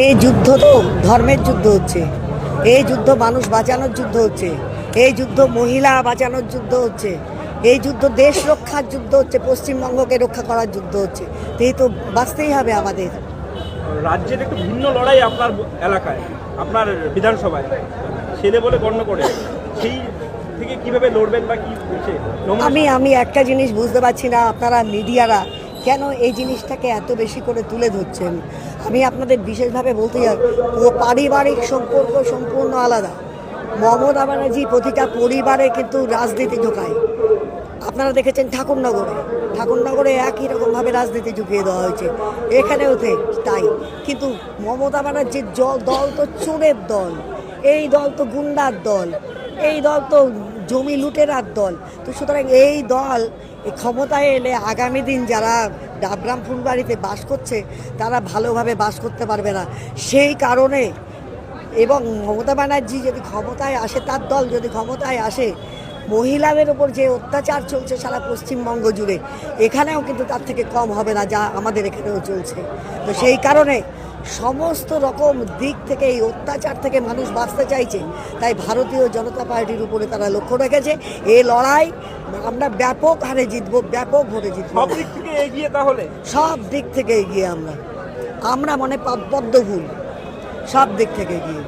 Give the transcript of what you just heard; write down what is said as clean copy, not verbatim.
এই যুদ্ধ তো ধর্মের যুদ্ধ হচ্ছে, এই যুদ্ধ মানুষ বাঁচানোর যুদ্ধ হচ্ছে, এই যুদ্ধ মহিলা বাঁচানোর যুদ্ধ হচ্ছে, এই যুদ্ধ দেশ রক্ষার যুদ্ধ হচ্ছে, পশ্চিমবঙ্গকে রক্ষা করার যুদ্ধ হচ্ছে। এই তো বাঁচতেই হবে আমাদের। রাজ্যের একটু ভিন্ন লড়াই আপনার এলাকায়, আপনার বিধানসভায় ছেলে বলে গণ্য করে, সেই থেকে কিভাবে লড়বেন বা কি হচ্ছে? আমি একটা জিনিস বুঝতে পারছি না, আপনারা মিডিয়ারা কেন এই জিনিসটাকে এত বেশি করে তুলে ধরছেন। আমি আপনাদের বিশেষভাবে বলতে চাই, ও পারিবারিক সম্পর্ক সম্পূর্ণ আলাদা। মমতা ব্যানার্জি প্রতিটা পরিবারে কিন্তু রাজনীতি ঢোকায়। আপনারা দেখেছেন ঠাকুরনগরে একই রকমভাবে রাজনীতি ঢুকিয়ে দেওয়া হয়েছে, এখানেও তাই। কিন্তু মমতা ব্যানার্জির দল তো চোরের দল, এই দল তো গুন্ডার দল, এই দল তো জমি লুটেরার দল। তো সুতরাং এই দল ক্ষমতায় এলে আগামী দিন যারা ডাবগ্রাম ফুলবাড়িতে বাস করছে তারা ভালোভাবে বাস করতে পারবে না। সেই কারণে এবং মমতা ব্যানার্জি যদি ক্ষমতায় আসে, তার দল যদি ক্ষমতায় আসে, মহিলাদের ওপর যে অত্যাচার চলছে সারা পশ্চিমবঙ্গ জুড়ে, এখানেও কিন্তু তার থেকে কম হবে না যা আমাদের এখানেও চলছে। তো সেই কারণে সমস্ত রকম দিক থেকে এই অত্যাচার থেকে মানুষ বাঁচতে চাইছে, তাই ভারতীয় জনতা পার্টির উপরে তারা লক্ষ্য রেখেছে। এই লড়াই আমরা ব্যাপক হারে জিতবো, ব্যাপক ভোটে জিতবো। সব দিক থেকে এগিয়ে, তাহলে সব দিক থেকে এগিয়ে আমরা মনে পদ্মফুল, সব দিক থেকে এগিয়ে।